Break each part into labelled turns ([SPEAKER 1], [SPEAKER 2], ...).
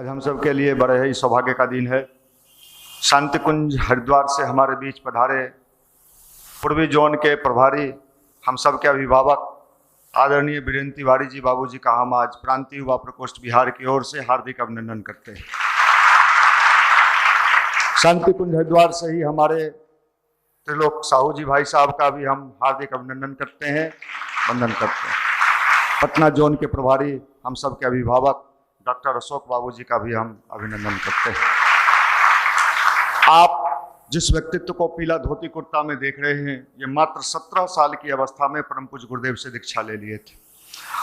[SPEAKER 1] आज हम सब के लिए बड़े ही सौभाग्य का दिन है। शांति कुंज हरिद्वार से हमारे बीच पधारे पूर्वी जोन के प्रभारी, हम सब के अभिभावक आदरणीय वीरेंद्र तिवारी जी बाबूजी का हम आज प्रांतीय युवा प्रकोष्ठ बिहार की ओर से हार्दिक अभिनंदन करते हैं। शांति कुंज हरिद्वार से ही हमारे त्रिलोक साहू जी भाई साहब का भी हम हार्दिक अभिनंदन करते हैं, वंदन करते हैं। पटना जोन के प्रभारी हम सब के अभिभावक डॉक्टर अशोक बाबूजी का भी हम अभिनंदन करते हैं। आप जिस व्यक्तित्व को पीला धोती कुर्ता में देख रहे हैं, ये मात्र 17 साल की अवस्था में परम पूज्य गुरुदेव से दीक्षा ले लिए थे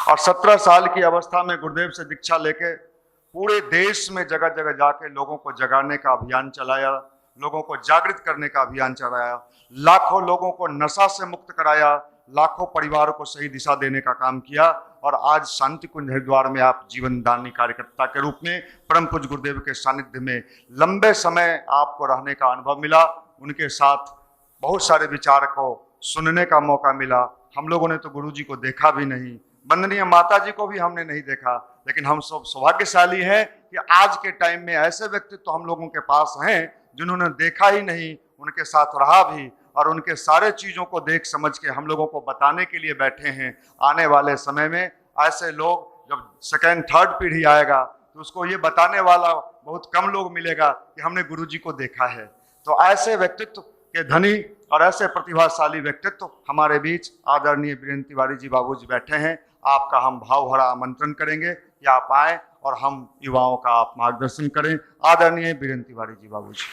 [SPEAKER 1] और 17 साल की अवस्था में गुरुदेव से दीक्षा लेके पूरे देश में जगह जगह जाके लोगों को जगाने का अभियान चलाया, लोगों को जागृत करने का अभियान चलाया, लाखों लोगों को नशा से मुक्त कराया, लाखों परिवारों को सही दिशा देने का काम किया और आज शांति कुंज हरिद्वार में आप जीवनदानी कार्यकर्ता के रूप में परम पूज्य गुरुदेव के सानिध्य में लंबे समय आपको रहने का अनुभव मिला। उनके साथ बहुत सारे विचार को सुनने का मौका मिला। हम लोगों ने तो गुरु जी को देखा भी नहीं, वंदनीय माता जी को भी हमने नहीं देखा, लेकिन हम सब सौभाग्यशाली हैं कि आज के टाइम में ऐसे व्यक्तित्व तो हम लोगों के पास हैं जिन्होंने देखा ही नहीं, उनके साथ रहा भी और उनके सारे चीज़ों को देख समझ के हम लोगों को बताने के लिए बैठे हैं। आने वाले समय में ऐसे लोग, जब सेकेंड थर्ड पीढ़ी आएगा तो उसको ये बताने वाला बहुत कम लोग मिलेगा कि हमने गुरु जी को देखा है। तो ऐसे व्यक्तित्व के धनी और ऐसे प्रतिभाशाली व्यक्तित्व हमारे बीच आदरणीय वीरेंद्र तिवारी जी बाबूजी बैठे हैं। आपका हम भाव भरा आमंत्रण करेंगे कि आप आए और हम युवाओं का आप मार्गदर्शन करें। आदरणीय वीरेंद्र तिवारी जी बाबूजी।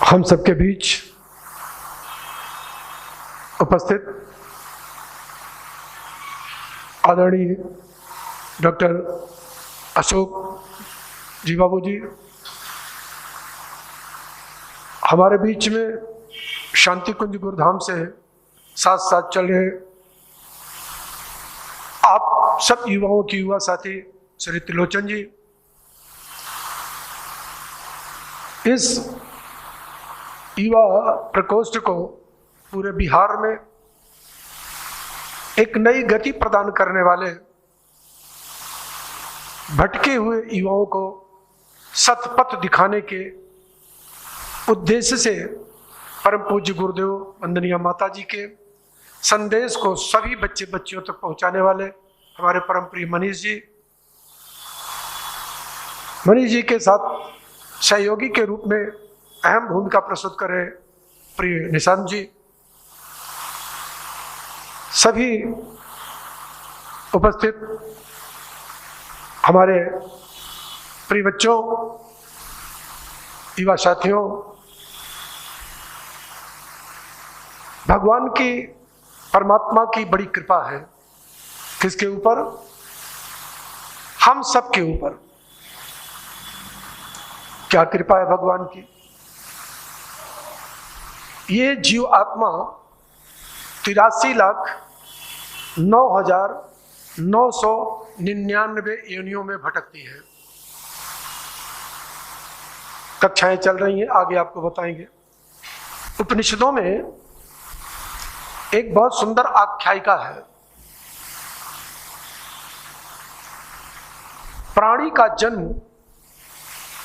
[SPEAKER 2] हम सबके बीच उपस्थित आदरणीय डॉक्टर अशोक जी बाबू जी, हमारे बीच में शांति कुंज गुरुधाम से साथ साथ चल रहे आप सब युवाओं की युवा साथी श्री त्रिलोचन जी, इस युवा प्रकोष्ठ को पूरे बिहार में एक नई गति प्रदान करने वाले भटके हुए युवाओं को सतपथ दिखाने के उद्देश्य से परम पूज्य गुरुदेव वंदनीय माता जी के संदेश को सभी बच्चे बच्चियों तक पहुंचाने वाले हमारे परम प्रिय मनीष जी के साथ सहयोगी के रूप में अहम भूमिका प्रस्तुत करे प्रिय निशांत जी, सभी उपस्थित हमारे प्रिय बच्चों, युवा साथियों, भगवान की परमात्मा की बड़ी कृपा है। किसके ऊपर? हम सब के ऊपर। क्या कृपा है भगवान की? ये जीव आत्मा 83,09,999 योनियों में भटकती है। कक्षाएं चल रही हैं, आगे आपको बताएंगे। उपनिषदों में एक बहुत सुंदर आख्यायिका है। प्राणी का जन्म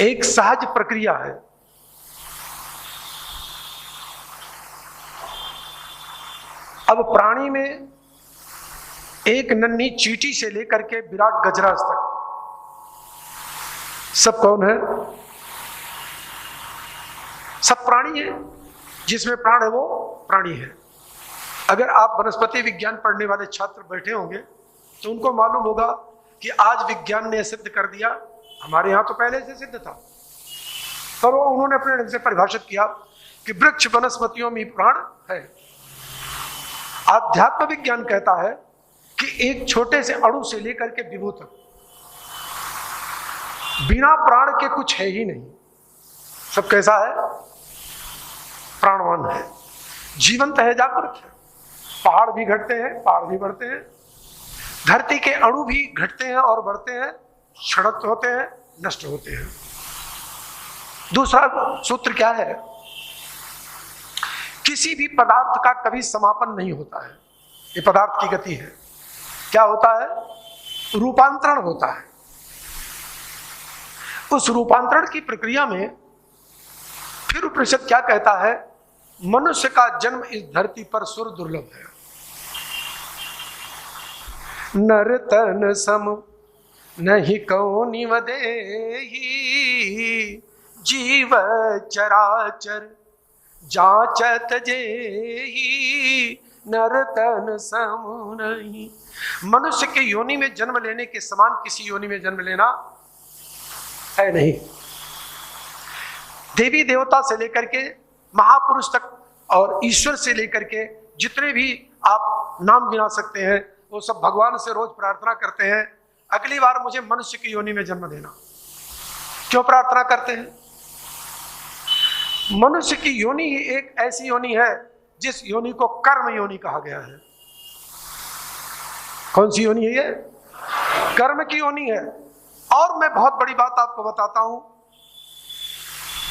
[SPEAKER 2] एक सहज प्रक्रिया है। अब प्राणी में एक नन्ही चींटी से लेकर के विराट गजराज तक सब कौन है? सब प्राणी है। जिसमें प्राण है वो प्राणी है। अगर आप वनस्पति विज्ञान पढ़ने वाले छात्र बैठे होंगे तो उनको मालूम होगा कि आज विज्ञान ने सिद्ध कर दिया, हमारे यहां तो पहले से सिद्ध था, पर वो उन्होंने अपने ढंग से परिभाषित किया कि वृक्ष वनस्पतियों में प्राण है। आध्यात्म विज्ञान कहता है कि एक छोटे से अणु से लेकर के विभू तक बिना प्राण के कुछ है ही नहीं। सब कैसा है? प्राणवान है, जीवंत है, जागृत है। पहाड़ भी घटते हैं, पहाड़ भी बढ़ते हैं, धरती के अणु भी घटते हैं और बढ़ते हैं, क्षणिक होते हैं, नष्ट होते हैं। दूसरा सूत्र क्या है? किसी भी पदार्थ का कभी समापन नहीं होता है। ये पदार्थ की गति है। क्या होता है? रूपांतरण होता है। उस रूपांतरण की प्रक्रिया में फिर उपनिषद क्या कहता है? मनुष्य का जन्म इस धरती पर सुर दुर्लभ है। नर तन सम नहीं कौनि वदेहि, जीव चराचर जांचत जेहि, नर तन सम नहीं। मनुष्य के योनि में जन्म लेने के समान किसी योनि में जन्म लेना है नहीं। देवी देवता से लेकर के महापुरुष तक और ईश्वर से लेकर के जितने भी आप नाम गिना सकते हैं, वो सब भगवान से रोज प्रार्थना करते हैं, अगली बार मुझे मनुष्य की योनि में जन्म देना। क्यों प्रार्थना करते हैं? मनुष्य की योनि ही एक ऐसी योनि है जिस योनि को कर्म योनि कहा गया है। कौन सी योनि है ये? कर्म की योनि है। और मैं बहुत बड़ी बात आपको बताता हूं,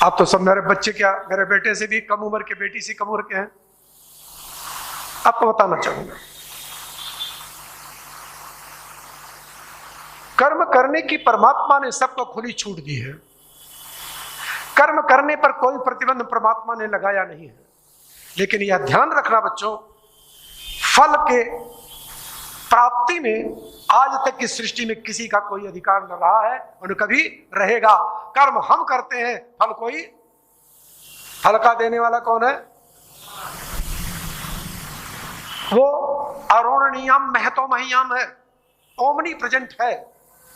[SPEAKER 2] आप तो सब मेरे बच्चे, क्या मेरे बेटे से भी कम उम्र के, बेटी से कम उम्र के हैं, आपको बताना चाहूंगा। कर्म करने की परमात्मा ने सबको खुली छूट दी है। कर्म करने पर कोई प्रतिबंध परमात्मा ने लगाया नहीं है। लेकिन यह ध्यान रखना बच्चों, फल के प्राप्ति में आज तक की सृष्टि में किसी का कोई अधिकार न रहा है और कभी रहेगा। कर्म हम करते हैं, फल का देने वाला कौन है? वो अरुणनीयम महतो महियाम है, ओमनी प्रेजेंट है।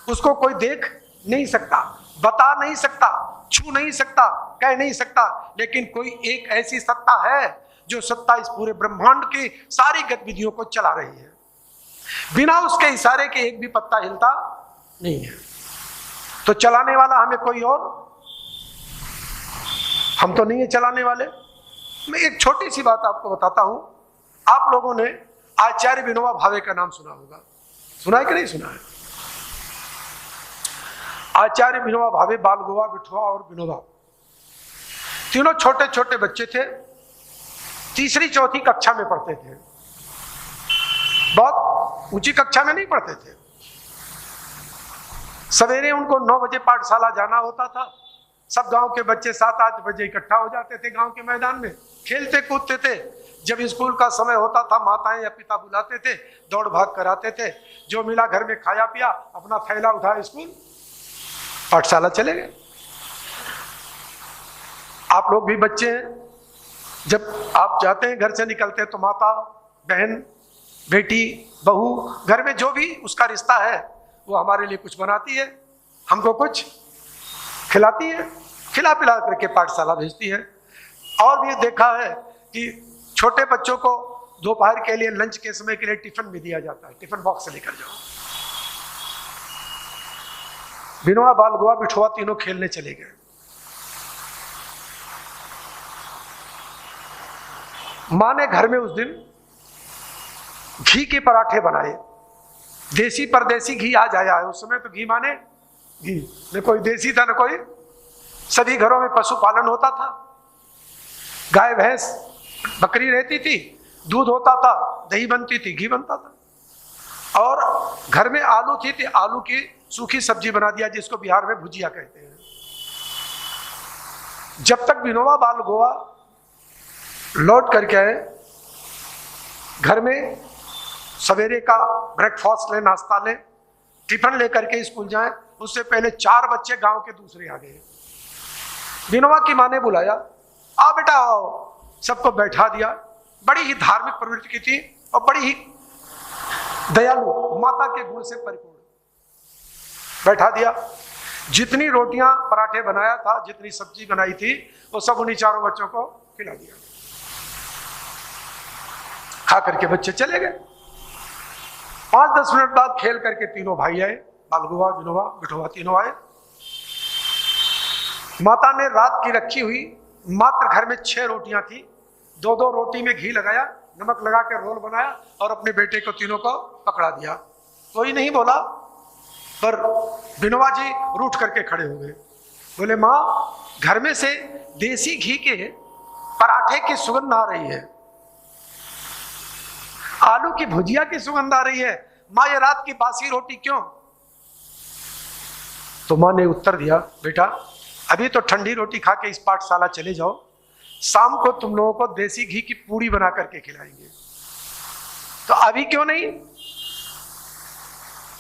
[SPEAKER 2] उसको कोई देख नहीं सकता, बता नहीं सकता, छू नहीं सकता, कह नहीं सकता, लेकिन कोई एक ऐसी सत्ता है जो सत्ता इस पूरे ब्रह्मांड की सारी गतिविधियों को चला रही है। बिना उसके इशारे के एक भी पत्ता हिलता नहीं है। तो चलाने वाला हमें कोई और, हम तो नहीं है चलाने वाले। मैं एक छोटी सी बात आपको बताता हूं। आप लोगों ने आचार्य विनोबा भावे का नाम सुना होगा, सुना है कि नहीं सुना है? आचार्य विनोबा भावे बालगोवा, विठोबा और विनोबा तीनों छोटे छोटे बच्चे थे, तीसरी चौथी कक्षा में पढ़ते थे। बहुत ऊंची कक्षा में नहीं पढ़ते थे। सवेरे उनको 9 बजे पाठशाला जाना होता था। सब गांव के बच्चे 7-8 बजे इकट्ठा हो जाते थे गांव के मैदान में, खेलते कूदते थे। जब स्कूल का समय होता था, माताएं या पिता बुलाते थे, दौड़ भाग कराते थे। जो मिला घर में खाया पिया, अपना थैला उठा स्कूल पाठशाला चले गए। आप लोग भी बच्चे हैं, जब आप जाते हैं घर से निकलते हैं तो माता, बहन, बेटी, बहू, घर में जो भी उसका रिश्ता है वो हमारे लिए कुछ बनाती है, हमको कुछ खिलाती है, खिला पिला करके पाठशाला भेजती है। और भी देखा है कि छोटे बच्चों को दोपहर के लिए, लंच के समय के लिए टिफिन भी दिया जाता है, टिफिन बॉक्स से लेकर जाओ। विनोबा, बालगोवा, विठोबा तीनों खेलने चले गए। मां ने घर में उस दिन घी के पराठे बनाए। देसी परदेसी घी आज आया है, उस समय तो घी माने घी, न कोई देसी था न कोई। सभी घरों में पशुपालन होता था, गाय भैंस बकरी रहती थी, दूध होता था, दही बनती थी, घी बनता था। और घर में आलू थी तो आलू की सूखी सब्जी बना दिया, जिसको बिहार में भुजिया कहते हैं। जब तक विनोबा बालगोवा लौट करके आए, घर में सवेरे का ब्रेकफास्ट ले, नाश्ता ले, टिफिन लेकर के स्कूल जाएं, उससे पहले 4 बच्चे गांव के दूसरे आ गए। विनोबा की मां ने बुलाया, आ बेटा आओ, सबको बैठा दिया। बड़ी ही धार्मिक प्रवृत्ति की थी और बड़ी ही दयालु, माता के गुण से परिपूर्ण। बैठा दिया, जितनी रोटियां पराठे बनाया था, जितनी सब्जी बनाई थी, वो सब उन्हीं 4 बच्चों को खिला दिया। खा करके बच्चे चले गए। 5-10 मिनट बाद खेल करके तीनों भाई आए, बालगोवा, विनोबा, विठोबा तीनों आए। माता ने रात की रखी हुई मात्र घर में 6 रोटियां थी, 2-2 रोटी में घी लगाया, नमक लगा के रोल बनाया और अपने बेटे को तीनों को पकड़ा दिया। कोई नहीं बोला, पर बिनोबा जी रूठ करके खड़े हो गए। बोले माँ, घर में से देसी घी के पराठे की सुगंध आ रही है, आलू की भुजिया की सुगंध आ रही है, माँ ये रात की बासी रोटी क्यों? तो माँ ने उत्तर दिया, बेटा अभी तो ठंडी रोटी खा के इस पाठशाला चले जाओ, शाम को तुम लोगों को देसी घी की पूड़ी बना करके खिलाएंगे, तो अभी क्यों नहीं?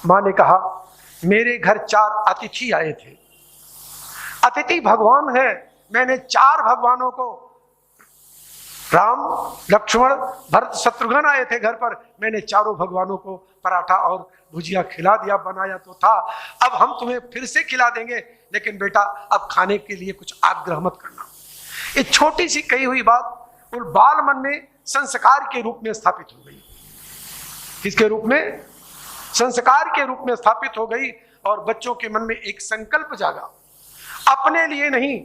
[SPEAKER 2] माँ ने कहा, मेरे घर 4 अतिथि आए थे, अतिथि भगवान है, मैंने 4 भगवानों को, राम लक्ष्मण भरत शत्रुघ्न आए थे घर पर, मैंने चारों भगवानों को पराठा और भुजिया खिला दिया, बनाया तो था, अब हम तुम्हें फिर से खिला देंगे, लेकिन बेटा अब खाने के लिए कुछ आग्रह मत करना। ये छोटी सी कही हुई बात उन बाल मन में संस्कार के रूप में स्थापित हो गई। किसके रूप में? संस्कार के रूप में स्थापित हो गई, और बच्चों के मन में एक संकल्प जागा, अपने लिए नहीं,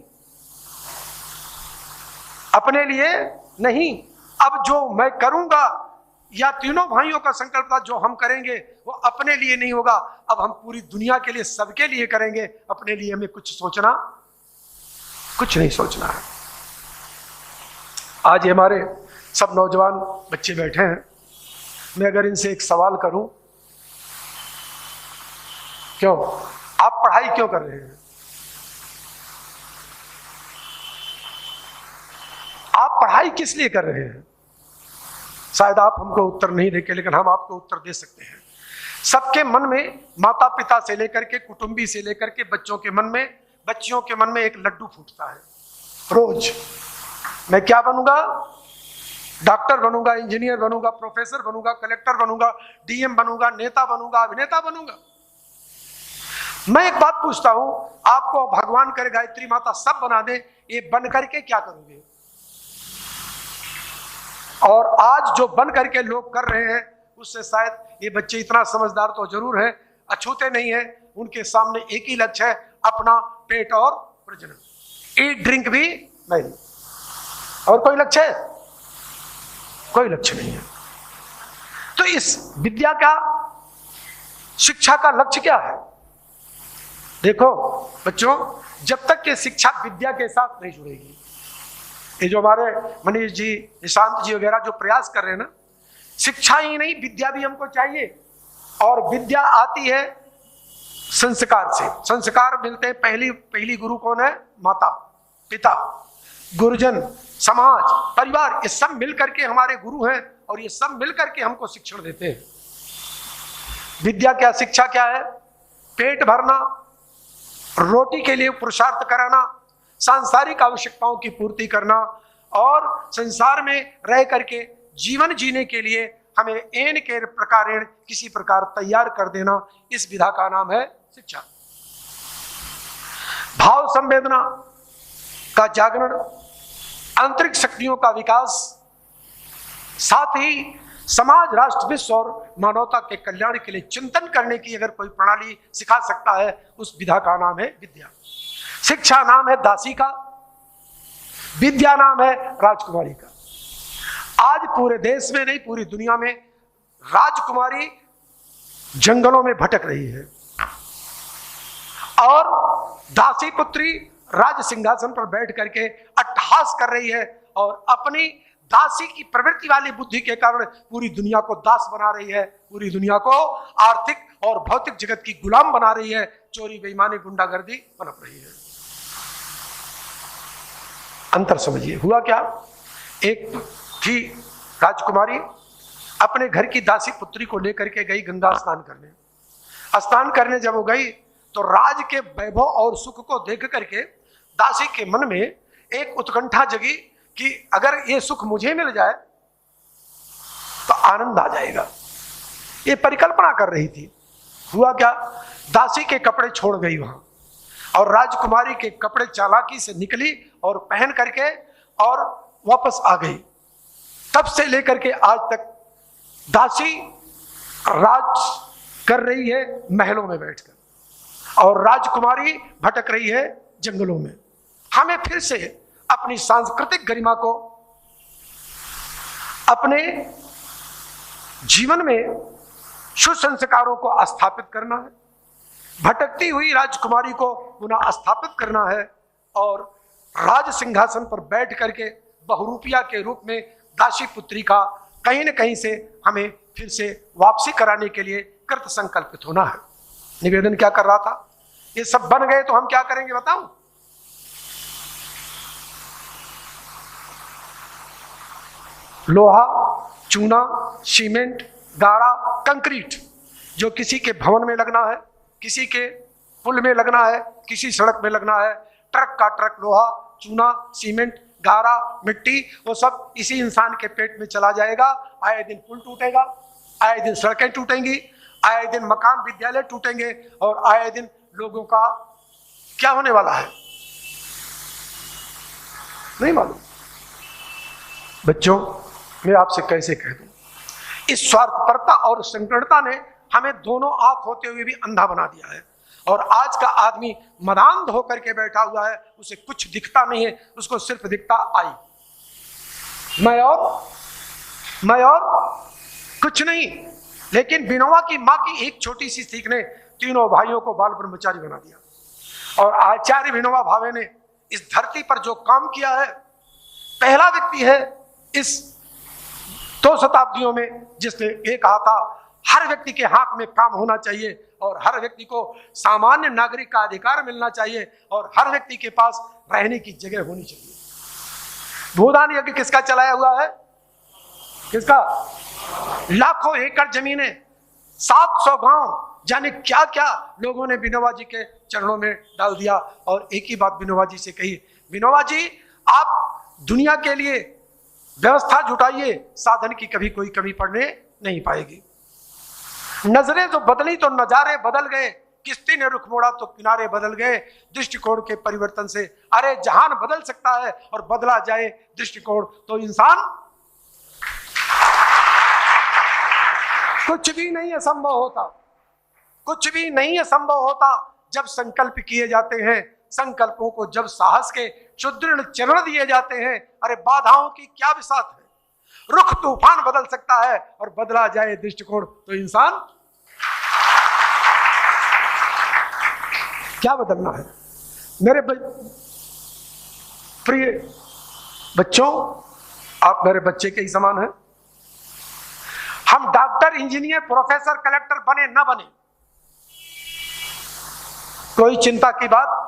[SPEAKER 2] अपने लिए नहीं, अब जो मैं करूंगा, या तीनों भाइयों का संकल्प था जो हम करेंगे वो अपने लिए नहीं होगा, अब हम पूरी दुनिया के लिए, सबके लिए करेंगे, अपने लिए हमें कुछ नहीं सोचना है। आज हमारे सब नौजवान बच्चे बैठे हैं, मैं अगर इनसे एक सवाल करूं, क्यों आप पढ़ाई क्यों कर रहे हैं? आप पढ़ाई किस लिए कर रहे हैं? शायद आप हमको उत्तर नहीं देंगे, लेकिन हम आपको उत्तर दे सकते हैं। सबके मन में, माता पिता से लेकर के, कुटुंबी से लेकर के बच्चों के मन में, बच्चियों के मन में एक लड्डू फूटता है रोज, मैं क्या बनूंगा? डॉक्टर बनूंगा, इंजीनियर बनूंगा, प्रोफेसर बनूंगा, कलेक्टर बनूंगा, डीएम बनूंगा, नेता बनूंगा, अभिनेता बनूंगा। मैं एक बात पूछता हूं, आपको भगवान करे गायत्री माता सब बना दे, ये बन करके क्या करोगे? और आज जो बन करके लोग कर रहे हैं, उससे शायद ये बच्चे इतना समझदार तो जरूर है, अछूते नहीं है, उनके सामने एक ही लक्ष्य है, अपना पेट और प्रजनन, ईट ड्रिंक भी नहीं, और कोई लक्ष्य है? कोई लक्ष्य नहीं है। तो इस विद्या का, शिक्षा का लक्ष्य क्या है? देखो बच्चों, जब तक कि शिक्षा विद्या के साथ नहीं जुड़ेगी, ये जो हमारे मनीष जी, निशांत जी वगैरह जो प्रयास कर रहे हैं ना, शिक्षा ही नहीं विद्या भी हमको चाहिए, और विद्या आती है संस्कार से। संस्कार मिलते हैं, पहली गुरु कौन है? माता पिता, गुरुजन, समाज, परिवार, ये सब मिलकर के हमारे गुरु हैं, और ये सब मिलकर के हमको शिक्षण देते हैं। विद्या क्या, शिक्षा क्या है? पेट भरना, रोटी के लिए पुरुषार्थ कराना, सांसारिक आवश्यकताओं की पूर्ति करना, और संसार में रह करके जीवन जीने के लिए हमें एन के प्रकारेण किसी प्रकार तैयार कर देना, इस विधा का नाम है शिक्षा। भाव संवेदना का जागरण, आंतरिक शक्तियों का विकास, साथ ही समाज, राष्ट्र, विश्व और मानवता के कल्याण के लिए चिंतन करने की अगर कोई प्रणाली सिखा सकता है, उस विधा का नाम है विद्या। शिक्षा नाम है दासी का, विद्या नाम है राजकुमारी का। आज पूरे देश में नहीं, पूरी दुनिया में राजकुमारी जंगलों में भटक रही है, और दासी पुत्री राज सिंहासन पर बैठ करके अट्टहास कर रही है, और अपनी दासी की प्रवृत्ति वाली बुद्धि के कारण पूरी दुनिया को दास बना रही है, पूरी दुनिया को आर्थिक और भौतिक जगत की गुलाम बना रही है, चोरी बेईमानी गुंडागर्दी पनप रही है। अंतर समझिए, हुआ क्या? एक थी राजकुमारी, अपने घर की दासी पुत्री को लेकर के गई गंगा स्नान करने। स्नान करने जब वो गई तो राज के वैभव और सुख को देख करके दासी के मन में एक उत्कंठा जगी कि अगर ये सुख मुझे मिल जाए तो आनंद आ जाएगा। ये परिकल्पना कर रही थी। हुआ क्या? दासी के कपड़े छोड़ गई वहां, और राजकुमारी के कपड़े चालाकी से निकली और पहन करके और वापस आ गई। तब से लेकर के आज तक दासी राज कर रही है महलों में बैठकर, और राजकुमारी भटक रही है जंगलों में। हमें फिर से अपनी सांस्कृतिक गरिमा को अपने जीवन में सुसंस्कारों को स्थापित करना है। भटकती हुई राजकुमारी को पुनः स्थापित करना है और राज सिंहासन पर बैठ करके बहुरूपिया के रूप में दासी पुत्री का कहीं न कहीं से हमें फिर से वापसी कराने के लिए कृत संकल्पित होना है। निवेदन क्या कर रहा था, ये सब बन गए तो हम क्या करेंगे बताऊं? लोहा, चूना, सीमेंट, गारा, कंक्रीट जो किसी के भवन में लगना है, किसी के पुल में लगना है, किसी सड़क में लगना है, ट्रक का ट्रक लोहा, चूना, सीमेंट, गारा, मिट्टी, वो सब इसी इंसान के पेट में चला जाएगा। आए दिन पुल टूटेगा, आए दिन सड़कें टूटेंगी, आए दिन मकान विद्यालय टूटेंगे और आए दिन लोगों का क्या होने वाला है नहीं मालूम। बच्चों, मैं आपसे कैसे कह दूं, इस स्वार्थपरता और संकीर्णता ने हमें दोनों आंख होते हुए भी अंधा बना दिया है और आज का आदमी मदांध होकर के बैठा हुआ है, उसे कुछ दिखता नहीं है, उसको सिर्फ दिखता आई, मैं और कुछ नहीं। लेकिन विनोबा की मां की एक छोटी सी सीख ने तीनों भाइयों को बाल ब्रह्मचारी बना दिया और आचार्य विनोबा भावे ने इस धरती पर जो काम किया है, पहला व्यक्ति है इस 2 शताब्दियों में जिसने ये कहा था हर व्यक्ति के हाथ में काम होना चाहिए और हर व्यक्ति को सामान्य नागरिक का अधिकार मिलना चाहिए और हर व्यक्ति के पास रहने की जगह होनी चाहिए। भूदान यज्ञ किसका चलाया हुआ है? किसका? लाखों एकड़ जमीनें, 700 गांव, जाने क्या क्या लोगों ने विनोबा जी के चरणों में डाल दिया और एक ही बात विनोबा जी से कही, विनोबा जी आप दुनिया के लिए व्यवस्था जुटाइए, साधन की कभी कोई कमी पड़ने नहीं पाएगी। नजरें जो बदली तो नजारे बदल गए, किश्ती ने रुख मोड़ा तो किनारे बदल गए, दृष्टिकोण के परिवर्तन से अरे जहान बदल सकता है और बदला जाए दृष्टिकोण तो इंसान कुछ भी नहीं असंभव होता, कुछ भी नहीं असंभव होता जब संकल्प किए जाते हैं। संकल्पों को जब साहस के सुदृढ़ चरण दिए जाते हैं, अरे बाधाओं की क्या विसात है, रुख तूफान बदल सकता है और बदला जाए दृष्टिकोण तो इंसान क्या बदलना है। मेरे प्रिय बच्चों, आप मेरे बच्चे के ही समान हैं। हम डॉक्टर, इंजीनियर, प्रोफेसर, कलेक्टर बने ना बने, कोई चिंता की बात,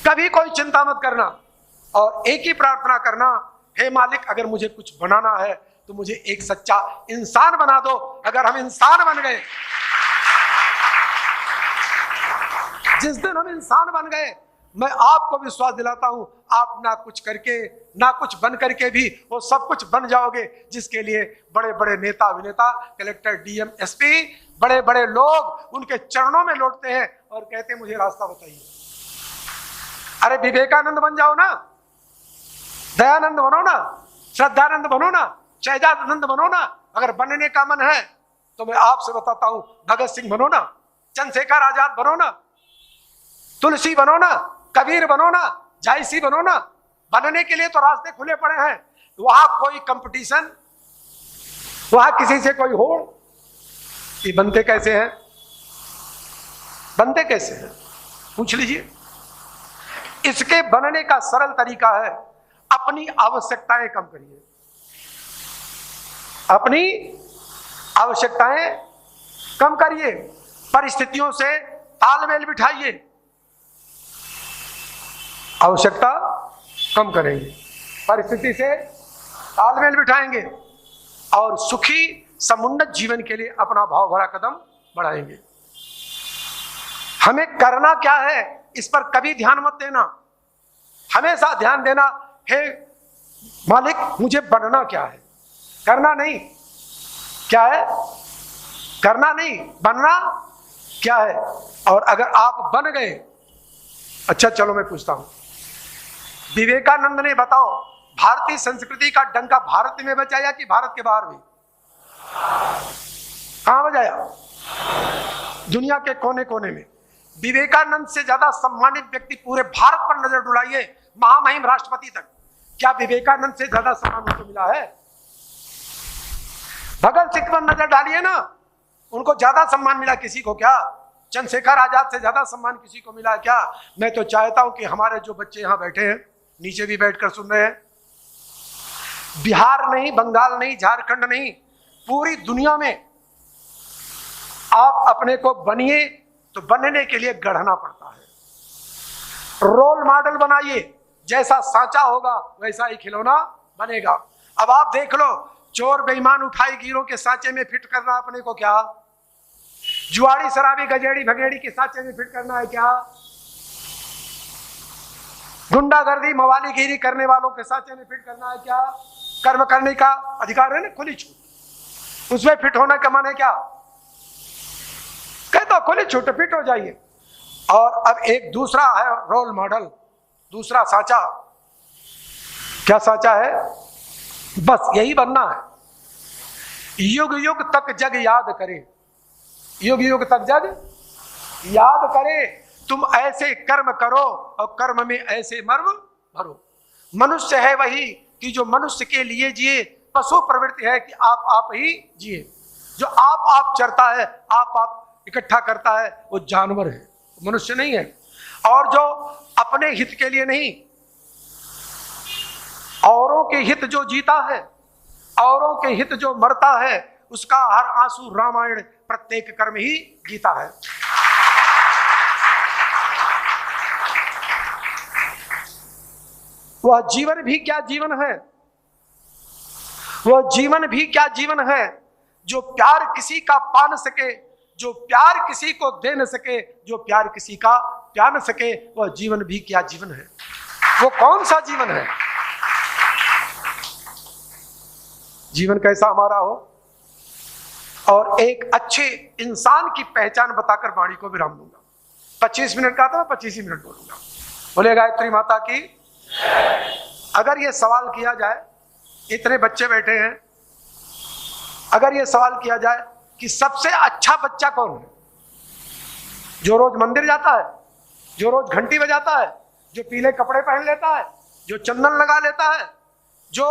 [SPEAKER 2] कभी कोई चिंता मत करना और एक ही प्रार्थना करना, हे मालिक अगर मुझे कुछ बनाना है तो मुझे एक सच्चा इंसान बना दो। अगर हम इंसान बन गए, जिस दिन हम इंसान बन गए, मैं आपको विश्वास दिलाता हूं आप ना कुछ करके ना कुछ बन करके भी वो सब कुछ बन जाओगे जिसके लिए बड़े बड़े नेता, अभिनेता, कलेक्टर, डीएम, एसपी, बड़े बड़े लोग उनके चरणों में लौटते हैं और कहते हैं मुझे रास्ता बताइए। अरे विवेकानंद बन जाओ ना, दयानंद बनो ना, श्रद्धानंद बनो ना, शहजादानंद बनो ना। अगर बनने का मन है तो मैं आपसे बताता हूं भगत सिंह बनो ना, चंद्रशेखर आजाद बनो ना, तुलसी बनो ना, कबीर बनो ना, जायसी बनो ना। बनने के लिए तो रास्ते खुले पड़े हैं, वहां कोई कंपटीशन, वहां किसी से कोई होड़, ये बनते कैसे हैं? बनते कैसे हैं पूछ लीजिए। इसके बनने का सरल तरीका है अपनी आवश्यकताएं कम करिए, अपनी आवश्यकताएं कम करिए, परिस्थितियों से तालमेल बिठाइए, आवश्यकता कम करेंगे, परिस्थिति से तालमेल बिठाएंगे और सुखी समुन्नत जीवन के लिए अपना भाव भरा कदम बढ़ाएंगे। हमें करना क्या है इस पर कभी ध्यान मत देना, हमेशा ध्यान देना हे मालिक मुझे बनना क्या है, करना नहीं। क्या है? करना नहीं, बनना क्या है। और अगर आप बन गए, अच्छा चलो मैं पूछता हूं, विवेकानंद ने बताओ भारतीय संस्कृति का डंका भारत में बजाया कि भारत के बाहर भी? कहां बजाया? दुनिया के कोने कोने में। विवेकानंद से ज्यादा सम्मानित व्यक्ति पूरे भारत पर नजर डुलाइए, महामहिम राष्ट्रपति तक, क्या विवेकानंद से ज्यादा सम्मान उनको मिला है? भगत सिंह पर नजर डालिए ना, उनको ज्यादा सम्मान मिला किसी को क्या? चंद्रशेखर आजाद से ज्यादा सम्मान किसी को मिला क्या? मैं तो चाहता हूं कि हमारे जो बच्चे यहां बैठे हैं, नीचे भी बैठकर सुन रहे हैं, बिहार नहीं, बंगाल नहीं, झारखंड नहीं, पूरी दुनिया में आप अपने को बनिए तो बनने के लिए गढ़ना पड़ता है। रोल मॉडल बनाइए, जैसा सांचा होगा वैसा ही खिलौना बनेगा। अब आप देख लो, चोर बेईमान उठाई गिरों के सांचे में फिट करना अपने को क्या? जुआड़ी शराबी गजेड़ी भगेड़ी के सांचे में फिट करना है क्या? गुंडागर्दी मवालीगिरी करने वालों के सांचे में फिट करना है क्या? कर्म करने का अधिकार है ना, खुली छूट, उसमें फिट होना का माने क्या? कहता खुली छूट, फिट हो जाइए। और अब एक दूसरा है रोल मॉडल, दूसरा सांचा। क्या सांचा है? बस यही बनना है, युग युग तक जग याद करे, युग युग तक जग याद करे, तुम ऐसे कर्म करो और कर्म में ऐसे मर्म भरो। मनुष्य है वही कि जो मनुष्य के लिए जिए, पशु प्रवृत्ति है कि आप ही जिए। जो आप चरता है, आप इकट्ठा करता है, वो जानवर है, मनुष्य नहीं है। और जो अपने हित के लिए नहीं, औरों के हित जो जीता है, औरों के हित जो मरता है, उसका हर आंसू रामायण, प्रत्येक कर्म ही गीता है। वह जीवन भी क्या जीवन है, वह जीवन भी क्या जीवन है जो प्यार किसी का पा न सके, जो प्यार किसी को दे न सके, जो प्यार किसी का प्या न सके, वह जीवन भी क्या जीवन है। वो कौन सा जीवन है? जीवन कैसा हमारा हो। और एक अच्छे इंसान की पहचान बताकर वाणी को विराम दूंगा। 25 मिनट का था, 25 ही मिनट बोलूंगा। बोले गायत्री माता की। अगर ये सवाल किया जाए, इतने बच्चे बैठे हैं, अगर ये सवाल किया जाए कि सबसे अच्छा बच्चा कौन है? जो रोज मंदिर जाता है, जो रोज घंटी बजाता है, जो पीले कपड़े पहन लेता है, जो चंदन लगा लेता है, जो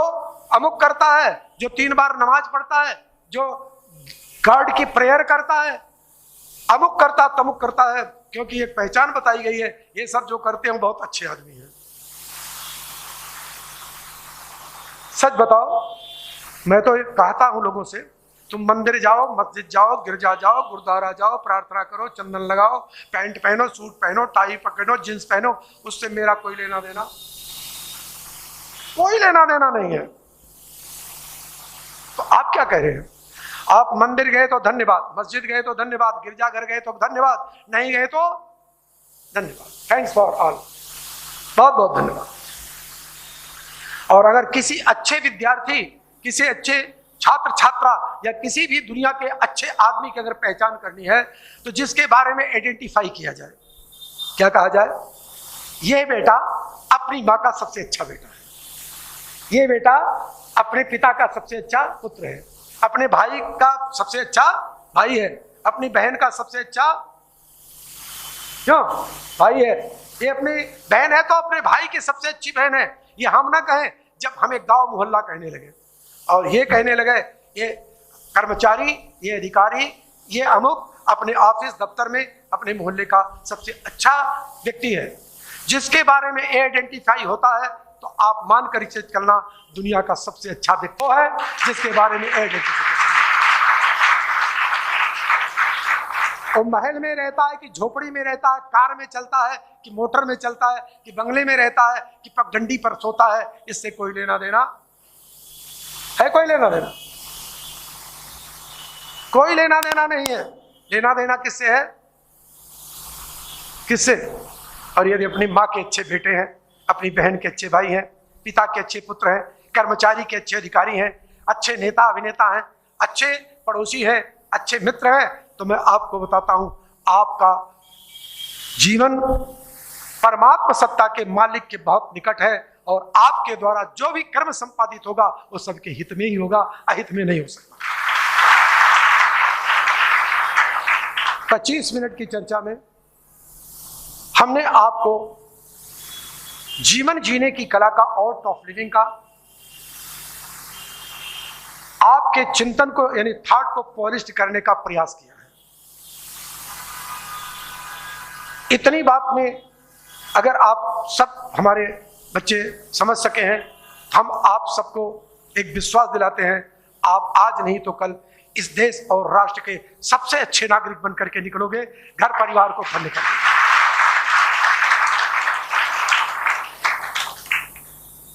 [SPEAKER 2] अमुक करता है, जो 3 बार नमाज पढ़ता है, जो गॉड की प्रेयर करता है, अमुक करता तमुक करता है, क्योंकि एक पहचान बताई गई है, ये सब जो करते हैं बहुत अच्छे आदमी हैं। सच बताओ, मैं तो कहता हूं लोगों से, तुम मंदिर जाओ, मस्जिद जाओ, गिरजा जाओ, गुरुद्वारा जाओ, प्रार्थना करो, चंदन लगाओ, पैंट पहनो, सूट पहनो, टाई पकड़ो, जींस पहनो, उससे मेरा कोई लेना देना, कोई लेना देना नहीं है। तो आप क्या कह रहे हैं? आप मंदिर गए तो धन्यवाद, मस्जिद गए तो धन्यवाद, गिरजाघर गए तो धन्यवाद, नहीं गए तो धन्यवाद, थैंक्स फॉर ऑल, बहुत बहुत धन्यवाद। और अगर किसी अच्छे विद्यार्थी, किसी अच्छे छात्र छात्रा या किसी भी दुनिया के अच्छे आदमी की अगर पहचान करनी है, तो जिसके बारे में आइडेंटिफाई किया जाए, क्या कहा जाए? यह बेटा अपनी माँ का सबसे अच्छा बेटा है, ये बेटा अपने पिता का सबसे अच्छा पुत्र है, अपने भाई का सबसे अच्छा भाई है, अपनी बहन का सबसे अच्छा क्यों भाई है, ये अपनी बहन है तो अपने भाई की सबसे अच्छी बहन है। ये हम ना कहें, जब हमें गांव मोहल्ला कहने लगे और ये कहने लगे, ये कर्मचारी, ये अधिकारी, ये अमुक अपने ऑफिस दफ्तर में अपने मोहल्ले का सबसे अच्छा व्यक्ति है, जिसके बारे में आइडेंटिफाई होता है, तो आप मानकर इसे चलना, दुनिया का सबसे अच्छा व्यक्ति है जिसके बारे में आइडेंटिफिकेशन। वो महल में रहता है कि झोपड़ी में रहता है, कार में चलता है कि मोटर में चलता है कि बंगले में रहता है कि पगडंडी पर सोता है, इससे कोई लेना देना है? कोई लेना देना? कोई लेना देना नहीं है। लेना देना किससे है? किससे? और यदि अपनी माँ के अच्छे बेटे हैं, अपनी बहन के अच्छे भाई हैं, पिता के अच्छे पुत्र हैं, कर्मचारी के अच्छे अधिकारी हैं, अच्छे नेता अभिनेता हैं, अच्छे पड़ोसी हैं, अच्छे मित्र हैं, तो मैं आपको बताता हूं, आपका जीवन परमात्मा सत्ता के मालिक के बहुत निकट है, और आपके द्वारा जो भी कर्म संपादित होगा वो सबके हित में ही होगा, अहित में नहीं हो सकता। 25 मिनट की चर्चा में हमने आपको जीवन जीने की कला का, आर्ट ऑफ लिविंग का, आपके चिंतन को यानी थॉट को पॉलिश करने का प्रयास किया है। इतनी बात में अगर आप सब हमारे बच्चे समझ सके हैं, हम आप सबको एक विश्वास दिलाते हैं, आप आज नहीं तो कल इस देश और राष्ट्र के सबसे अच्छे नागरिक बनकर के निकलोगे, घर परिवार को धन्य करोगे।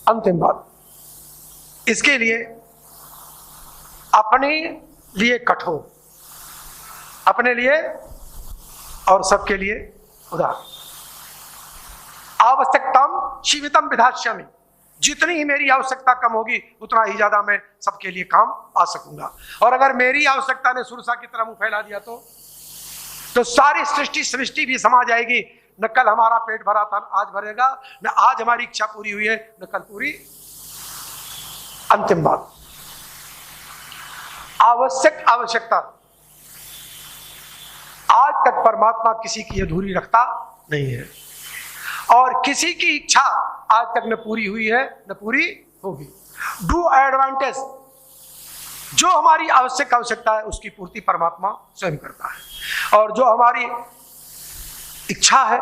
[SPEAKER 2] अंतिम बात, इसके लिए अपने लिए कठोर, अपने लिए और सबके लिए उदार। आवश्यकताम सीमितम विधास्यामि, जितनी ही मेरी आवश्यकता कम होगी उतना ही ज्यादा मैं सबके लिए काम आ सकूंगा। और अगर मेरी आवश्यकता ने सुरसा की तरह मुंह फैला दिया तो सारी सृष्टि भी समा जाएगी। न कल हमारा पेट भरा था न आज भरेगा, न आज हमारी इच्छा पूरी हुई है न कल पूरी। अंतिम बात, आवश्यकता आज तक परमात्मा किसी की अधूरी रखता नहीं है, और किसी की इच्छा आज तक न पूरी हुई है न पूरी होगी। डू एडवांटेज, जो हमारी आवश्यकता है उसकी पूर्ति परमात्मा स्वयं करता है, और जो हमारी इच्छा है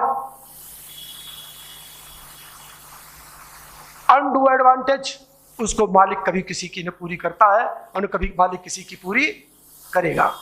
[SPEAKER 2] अनडू एडवांटेज, उसको मालिक कभी किसी की न पूरी करता है और न कभी मालिक किसी की पूरी करेगा।